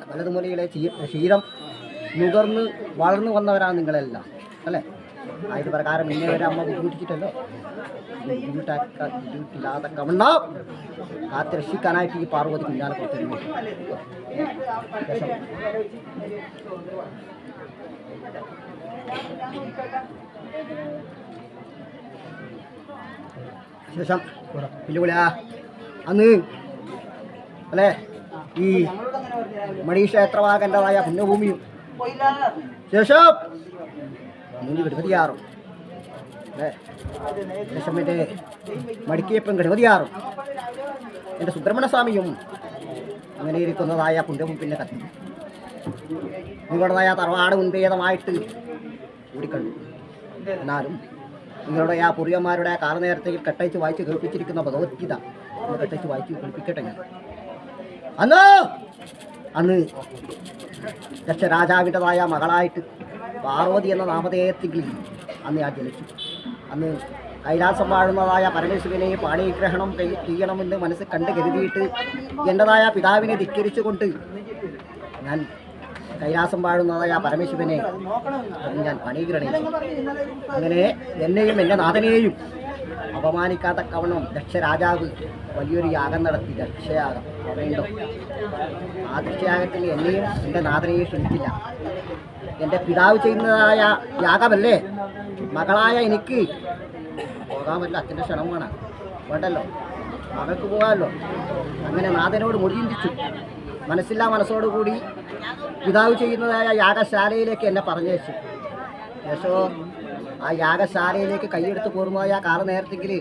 വലതുമൂലയിലെ ക്ഷീരം നുകർന്ന് വളർന്നു വന്നവരാണ് നിങ്ങളെല്ലാം അല്ലേ? ആയത് പ്രകാരം ഇന്നേ വരെ അമ്മ ബുദ്ധിമുട്ടിച്ചിട്ടല്ലോ. ബുദ്ധിമുട്ടില്ലാതെ കവണ്ണ കാത്ത് രക്ഷിക്കാനായിട്ട് ഈ പാർവതി കുഞ്ഞാനെ കൊടുത്തിരുന്നു. ശേഷം പില്ലുവിളിയാ അന്ന് അല്ലേ ഈ മണീക്ഷേത്രവാകൻ്റെതായ പുണ്യഭൂമിയും ശേഷം ഗണപതിയാറും അല്ലേ ശേഷം എൻ്റെ മടിക്കിയപ്പൻ ഗണപതിയാറും എൻ്റെ സുബ്രഹ്മണ്യസ്വാമിയും അങ്ങനെ ഇരിക്കുന്നതായ പുണ്യവും പിന്നെ കത്തി നിങ്ങളുടേതായ തറവാട് മുൻഭേദമായിട്ട് കൂടിക്കണ്ടു. എന്നാലും നിങ്ങളുടെ ആ പൂർവ്വന്മാരുടെ കാലനേരത്തിൽ കെട്ടയച്ച് വായിച്ച് കേൾപ്പിച്ചിരിക്കുന്ന ഭഗവത്ഗീത ഒന്ന് കെട്ടയച്ച് വായിച്ച് കേൾപ്പിക്കട്ടെ. ഞാൻ അന്ന് ദക്ഷരാജാവിൻ്റെതായ മകളായിട്ട് പാർവതി എന്ന നാമധേയത്തിൽ അന്ന് ഞാൻ ജനിച്ചു. അന്ന് കൈലാസം വാഴുന്നതായ പരമേശ്വരനെ പാണിഗ്രഹണം ചെയ്യണമെന്ന് മനസ്സ് കണ്ട് കരുതിയിട്ട് എൻ്റെതായ പിതാവിനെ ധിക്കരിച്ചുകൊണ്ട് ഞാൻ കൈലാസം വാഴുന്നതായ പരമേശ്വരനെ ഞാൻ പാണിഗ്രഹണം ചെയ്തു. അങ്ങനെ എന്നെയും എൻ്റെ നാഥനെയും അപമാനിക്കാത്ത കവണം ദക്ഷരാജാവ് വലിയൊരു യാഗം നടത്തി. ദക്ഷയാഗം വീണ്ടും ആ ദക്ഷയാഗത്തിൽ എന്നെയും എൻ്റെ നാഥനെയും ക്ഷണിച്ചില്ല. എൻ്റെ പിതാവ് ചെയ്യുന്നതായ യാഗമല്ലേ മകളായ എനിക്ക് പോകാമല്ലോ. അച്ഛൻ്റെ ക്ഷണം വേണ്ടല്ലോ, മകൾക്ക് പോകാമല്ലോ. അങ്ങനെ നാഥനോട് മുടിചിന്തിച്ചു. മനസ്സില്ലാ മനസ്സോടുകൂടി പിതാവ് ചെയ്യുന്നതായ യാഗശാലയിലേക്ക് എന്നെ പറഞ്ഞയച്ചു. ശേഷം ആ യാഗശാലയിലേക്ക് കൈയെടുത്ത് പോരുന്നതായ കാലനേരത്തെങ്കിൽ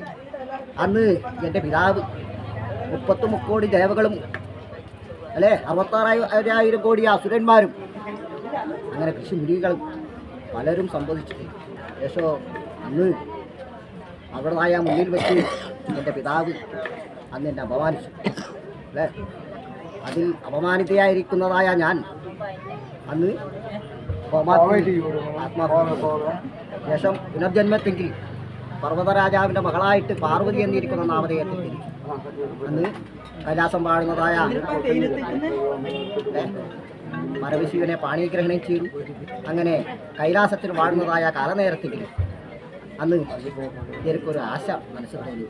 അന്ന് എൻ്റെ പിതാവ് 33 കോടി ദേവകളും അല്ലേ 66,000 കോടി അസുരന്മാരും അങ്ങനെ കൃഷിമുരികളും പലരും സംബന്ധിച്ചു. ശേഷം അന്ന് അവിടെതായ മുന്നിൽ വെച്ച് എൻ്റെ പിതാവ് അന്ന് എന്നെ അപമാനിച്ചു അല്ലേ. അതിൽ അപമാനിതയായിരിക്കുന്നതായ ഞാൻ അന്ന് ശേഷം പുനർജന്മത്തെങ്കിൽ പർവ്വതരാജാവിൻ്റെ മകളായിട്ട് പാർവതി എന്നിരിക്കുന്ന നാമധേയത്തിൽ അന്ന് കൈലാസം വാഴുന്നതായ പരമശിവനെ പാണിഗ്രഹണം ചെയ്തു. അങ്ങനെ കൈലാസത്തിൽ വാഴുന്നതായ കാലനേരത്തിൽ അന്ന് എനിക്കൊരു ആശ മനസ്സിൽ തോന്നി.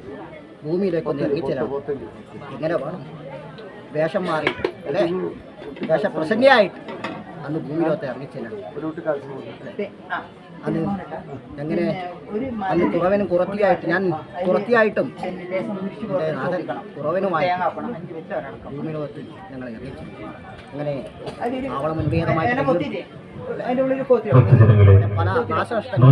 ഭൂമിയിലേക്കൊന്ന് ഇറങ്ങിച്ചേരാം. എങ്ങനെ വേണം വേഷം മാറി അല്ലേ വേഷപ്രസന്നയായിട്ട് അന്ന് ഭൂമിയിലോട്ട് ഇറങ്ങിച്ചെല്ലണം. അന്ന് എങ്ങനെ അന്ന് കുറവനും കുറത്തിയായിട്ട് ഞാൻ കുറത്തിയായിട്ടും എൻ്റെ നാഥൻ കുറവനുമായി ഭൂമിയിലോട്ട് ഞങ്ങൾ ഇറങ്ങിച്ചു. അങ്ങനെ ആവള മുൻഭേദമായിട്ട് പല നാശനഷ്ടങ്ങൾ